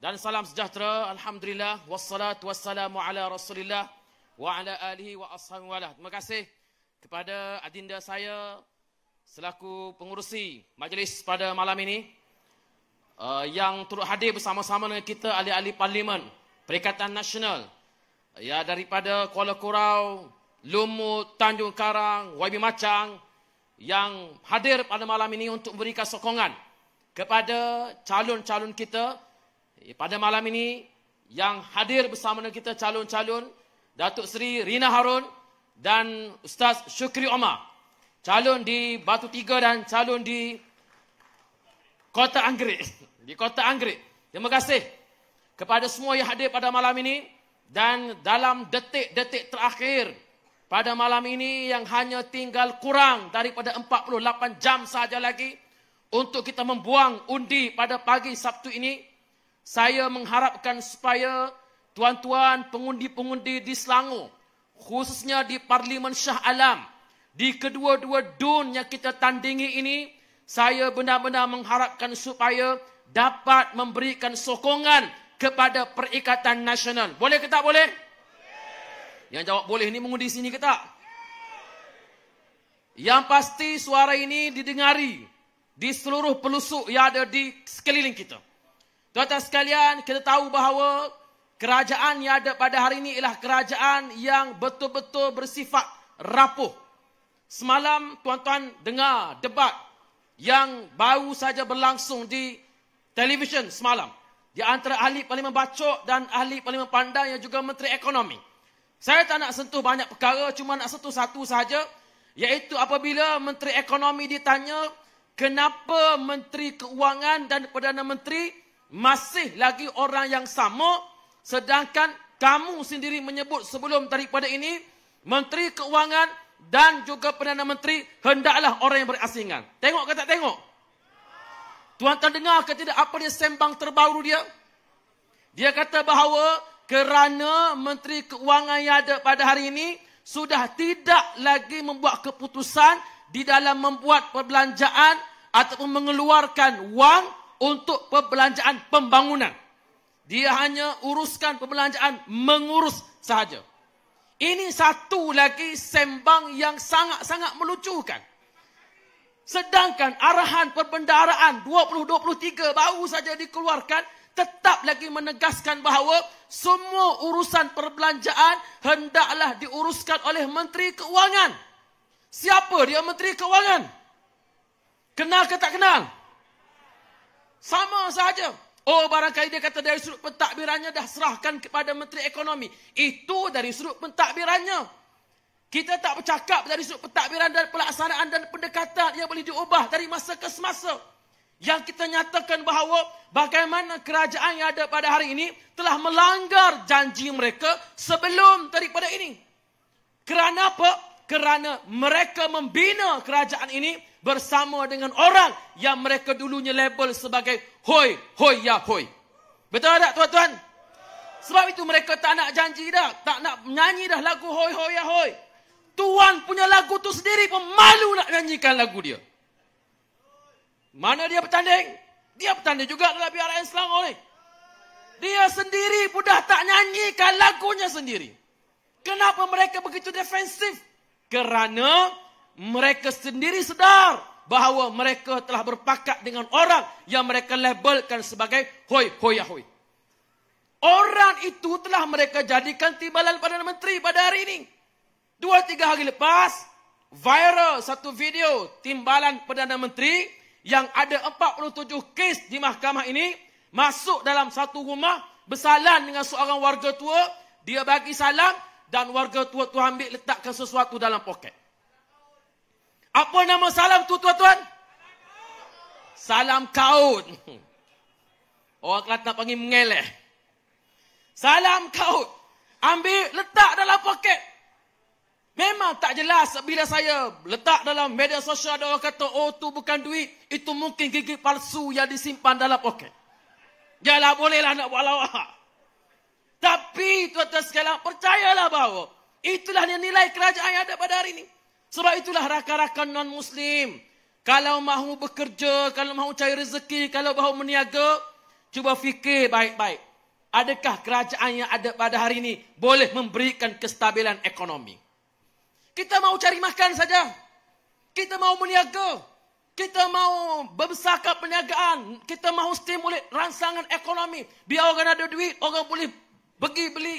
Dan salam sejahtera, alhamdulillah, wassalatu wassalamu ala Rasulillah wa ala alihi wa ashabihi walah. Terima kasih kepada adinda saya selaku pengurusi majlis pada malam ini yang turut hadir bersama-sama dengan kita ahli-ahli parlimen Perikatan Nasional ya daripada Kuala Kurau, Lumut, Tanjung Karang, YB Machang yang hadir pada malam ini untuk memberikan sokongan kepada calon-calon kita. Pada malam ini yang hadir bersama dengan kita calon-calon Datuk Seri Rina Harun dan Ustaz Syukri Omar, calon di Batu Tiga dan calon di Kota Anggerik. Di Kota Anggerik. Terima kasih kepada semua yang hadir pada malam ini, dan dalam detik-detik terakhir pada malam ini yang hanya tinggal kurang daripada 48 jam saja lagi untuk kita membuang undi pada pagi Sabtu ini. Saya mengharapkan supaya tuan-tuan pengundi-pengundi di Selangor, khususnya di Parlimen Shah Alam, di kedua-dua DUN yang kita tandingi ini, saya benar-benar mengharapkan supaya dapat memberikan sokongan kepada Perikatan Nasional. Boleh ke tak boleh? Yang jawab boleh ni mengundi sini ke tak? Yang pasti suara ini didengari di seluruh pelosok yang ada di sekeliling kita. Tuan-tuan sekalian, kita tahu bahawa kerajaan yang ada pada hari ini ialah kerajaan yang betul-betul bersifat rapuh. Semalam tuan-tuan dengar debat yang baru saja berlangsung di televisyen semalam di antara ahli Parlimen Bacok dan ahli Parlimen Pandan yang juga Menteri Ekonomi. Saya tak nak sentuh banyak perkara, cuma nak sentuh satu sahaja, iaitu apabila Menteri Ekonomi ditanya kenapa Menteri Keuangan dan Perdana Menteri masih lagi orang yang sama, sedangkan kamu sendiri menyebut sebelum daripada ini Menteri Keuangan dan juga Perdana Menteri hendaklah orang yang berasingan. Tengok ke tak tengok? Tuan-tuan dengar ke tidak apa dia sembang terbaru dia? Dia kata bahawa kerana Menteri Keuangan yang ada pada hari ini sudah tidak lagi membuat keputusan di dalam membuat perbelanjaan ataupun mengeluarkan wang untuk perbelanjaan pembangunan. Dia hanya uruskan perbelanjaan mengurus sahaja. Ini satu lagi sembang yang sangat-sangat melucukan. Sedangkan arahan perbendaharaan 2023 baru saja dikeluarkan, tetap lagi menegaskan bahawa semua urusan perbelanjaan hendaklah diuruskan oleh Menteri Keuangan. Siapa dia Menteri Keuangan? Kenal ke tak kenal? Sama saja. Oh, barangkali dia kata dari sudut pentadbirannya dah serahkan kepada Menteri Ekonomi. Itu dari sudut pentadbirannya. Kita tak bercakap dari sudut pentadbiran dan pelaksanaan dan pendekatan yang boleh diubah dari masa ke semasa. Yang kita nyatakan bahawa bagaimana kerajaan yang ada pada hari ini telah melanggar janji mereka sebelum daripada ini. Kerana apa? Kerana mereka membina kerajaan ini bersama dengan orang yang mereka dulunya label sebagai hoi, hoi, ya, hoi. Betul tak tuan-tuan? Sebab itu mereka tak nak janji dah. Tak nak nyanyi dah lagu hoi, hoi, ya, hoi. Tuan punya lagu tu sendiri pun malu nak nyanyikan lagu dia. Mana dia bertanding? Dia bertanding juga dalam PRN Selangor ni. Dia sendiri pun dah tak nyanyikan lagunya sendiri. Kenapa mereka begitu defensif? Kerana mereka sendiri sedar bahawa mereka telah berpakat dengan orang yang mereka labelkan sebagai hoi, hoi, ya, hoi. Orang itu telah mereka jadikan timbalan Perdana Menteri pada hari ini. 2-3 hari lepas, viral satu video timbalan Perdana Menteri yang ada 47 kes di mahkamah ini masuk dalam satu rumah bersalam dengan seorang warga tua. Dia bagi salam dan warga tua tu ambil letakkan sesuatu dalam poket. Apa nama salam tu tuan-tuan? Salam kaut. Orang Kelantan panggil mengeleh. Salam kaut. Ambil letak dalam poket. Memang tak jelas bila saya letak dalam media sosial ada orang kata oh tu bukan duit. Itu mungkin gigi palsu yang disimpan dalam poket. Yalah bolehlah nak buat lawak. Tapi tuan-tuan sekalian percayalah bahawa itulah nilai kerajaan yang ada pada hari ini. Sebab itulah rakan-rakan non-Muslim. Kalau mahu bekerja, kalau mahu cari rezeki, kalau mahu meniaga, cuba fikir baik-baik. Adakah kerajaan yang ada pada hari ini boleh memberikan kestabilan ekonomi? Kita mau cari makan saja. Kita mau meniaga. Kita mau membesarkan perniagaan. Kita mau stimulate rangsangan ekonomi. Biar orang ada duit, orang boleh pergi beli.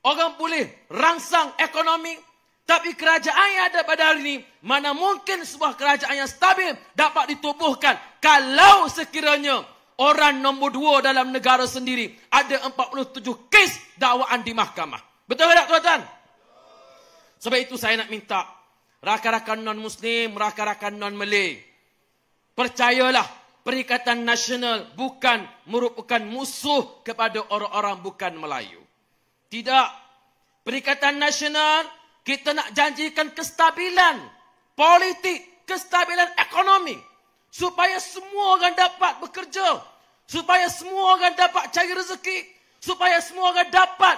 Orang boleh rangsang ekonomi. Tapi kerajaan yang ada pada hari ini, mana mungkin sebuah kerajaan yang stabil dapat ditubuhkan kalau sekiranya orang nombor 2 dalam negara sendiri ada 47 kes dakwaan di mahkamah. Betul tak tuan-tuan? Sebab itu saya nak minta rakan-rakan non-Muslim, rakan-rakan non-Malay, percayalah, Perikatan Nasional bukan merupakan musuh kepada orang-orang bukan Melayu. Tidak. Perikatan Nasional, kita nak janjikan kestabilan politik, kestabilan ekonomi. Supaya semua orang dapat bekerja. Supaya semua orang dapat cari rezeki. Supaya semua orang dapat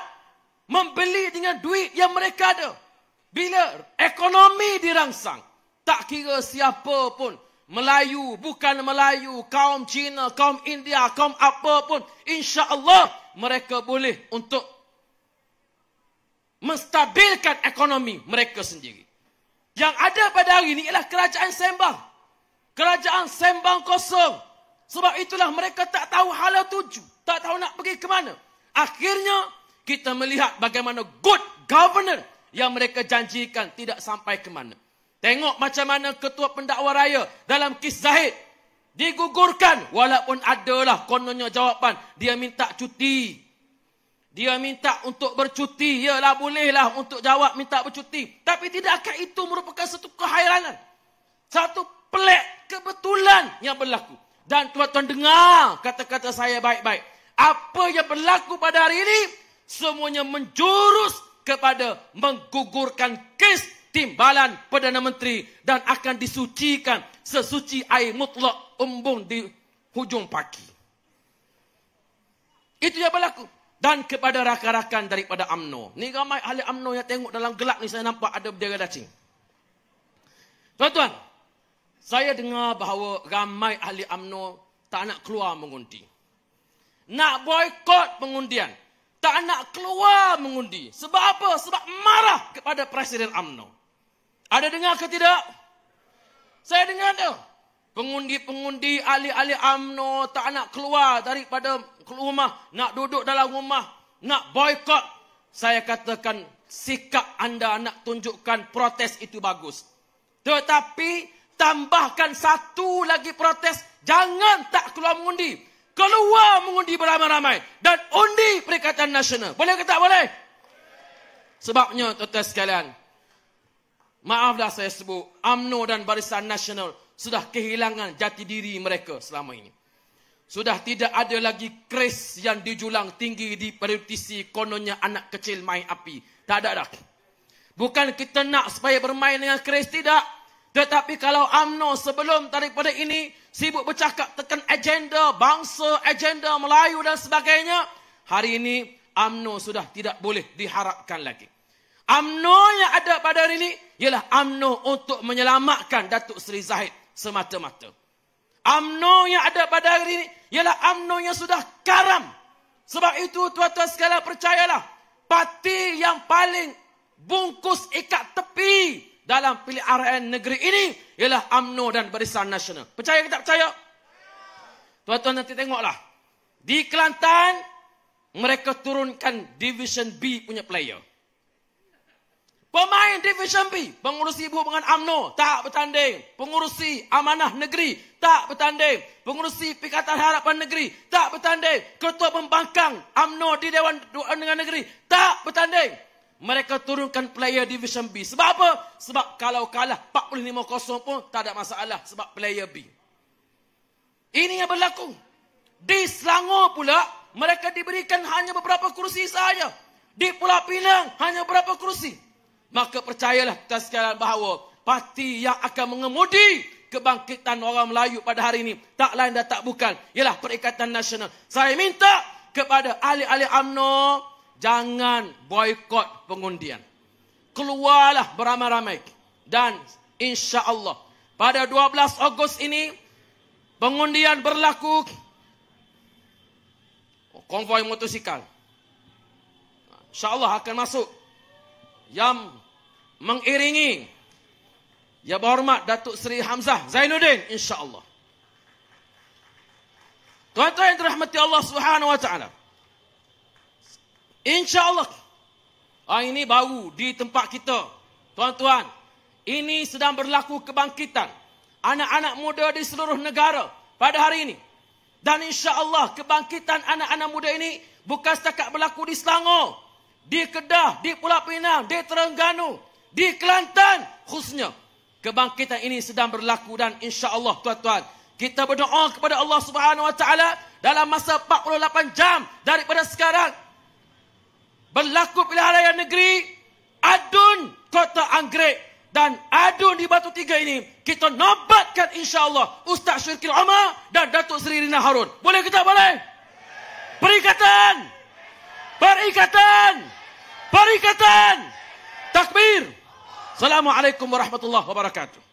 membeli dengan duit yang mereka ada. Bila ekonomi dirangsang, tak kira siapa pun, Melayu, bukan Melayu, kaum Cina, kaum India, kaum apa pun, insya-Allah mereka boleh untuk menstabilkan ekonomi mereka sendiri. Yang ada pada hari ini ialah kerajaan sembang. Kerajaan sembang kosong. Sebab itulah mereka tak tahu hala tuju, tak tahu nak pergi ke mana. Akhirnya kita melihat bagaimana good governance yang mereka janjikan tidak sampai ke mana. Tengok macam mana ketua pendakwa raya dalam kes Zahid digugurkan walaupun adalah kononnya jawapan dia minta cuti. Dia minta untuk bercuti. Yalah, bolehlah untuk jawab minta bercuti. Tapi tidakkah itu merupakan satu kehairanan? Satu pelik kebetulan yang berlaku. Dan tuan-tuan dengar kata-kata saya baik-baik. Apa yang berlaku pada hari ini semuanya menjurus kepada menggugurkan kes timbalan Perdana Menteri dan akan disucikan sesuci air mutlak embun di hujung pagi. Itu yang berlaku. Dan kepada rakan-rakan daripada UMNO. Ni ramai ahli UMNO yang tengok dalam gelap ni, saya nampak ada bendera dacing. Tuan-tuan, saya dengar bahawa ramai ahli UMNO tak nak keluar mengundi. Nak boikot pengundian. Tak nak keluar mengundi. Sebab apa? Sebab marah kepada Presiden UMNO. Ada dengar ke tidak? Saya dengar tu. Pengundi-pengundi, ahli-ahli UMNO tak nak keluar daripada rumah. Nak duduk dalam rumah. Nak boikot. Saya katakan sikap anda nak tunjukkan protes itu bagus. Tetapi tambahkan satu lagi protes. Jangan tak keluar mengundi. Keluar mengundi beramai-ramai. Dan undi Perikatan Nasional. Boleh ke tak boleh? Sebabnya, tuan-tuan sekalian, maaflah saya sebut, UMNO dan Barisan Nasional sudah kehilangan jati diri mereka selama ini. Sudah tidak ada lagi kres yang dijulang tinggi di politisi kononnya anak kecil main api. Tak ada dah. Bukan kita nak supaya bermain dengan kres, tidak. Tetapi kalau UMNO sebelum daripada ini sibuk bercakap tekan agenda bangsa, agenda Melayu dan sebagainya, hari ini UMNO sudah tidak boleh diharapkan lagi. UMNO yang ada pada hari ini ialah UMNO untuk menyelamatkan Datuk Seri Zahid semata-mata. UMNO yang ada pada hari ini ialah UMNO yang sudah karam. Sebab itu tuan-tuan sekalian percayalah, parti yang paling bungkus ikat tepi dalam pilihan negeri ini ialah UMNO dan Barisan Nasional. Percaya ke tak percaya? Tuan-tuan nanti tengoklah. Di Kelantan, mereka turunkan Division B punya player. Pemain Division B, pengurusi hubungan UMNO, tak bertanding. Pengurusi amanah negeri, tak bertanding. Pengurusi Pikatan Harapan Negeri, tak bertanding. Ketua pembangkang UMNO di Dewan Undangan Negeri, tak bertanding. Mereka turunkan player Division B. Sebab apa? Sebab kalau kalah 45-0 pun tak ada masalah. Sebab player B. Ini yang berlaku. Di Selangor pula, mereka diberikan hanya beberapa kursi sahaja. Di Pulau Pinang, hanya beberapa kursi. Maka percayalah kita sekalian bahawa parti yang akan mengemudi kebangkitan orang Melayu pada hari ini, tak lain dan tak bukan, ialah Perikatan Nasional. Saya minta kepada ahli-ahli UMNO, jangan boikot pengundian. Keluarlah beramai-ramai. Dan insya-Allah pada 12 Ogos ini pengundian berlaku. konvoi motosikal. InsyaAllah akan masuk. Yang mengiringi Yang berhormat Datuk Seri Hamzah Zainuddin, insyaAllah. Tuan-tuan yang dirahmati Allah Subhanahu Wa Taala, InsyaAllah, ini baru di tempat kita. Tuan-tuan, ini sedang berlaku kebangkitan anak-anak muda di seluruh negara pada hari ini. Dan insyaAllah kebangkitan anak-anak muda ini bukan setakat berlaku di Selangor, di Kedah, di Pulau Pinang, di Terengganu, di Kelantan khususnya. Kebangkitan ini sedang berlaku dan insyaAllah tuan-tuan, kita berdoa kepada Allah Subhanahu Wa Taala dalam masa 48 jam daripada sekarang berlaku pilihan raya negeri adun Kota Anggrek dan adun di Batu Tiga ini. Kita nobatkan insyaAllah Ustaz Syirkil Omar dan Datuk Seri Rina Harun. Boleh kita boleh? Perikatan! Perikatan! Perikatan! Takbir! Assalamualaikum warahmatullahi wabarakatuh.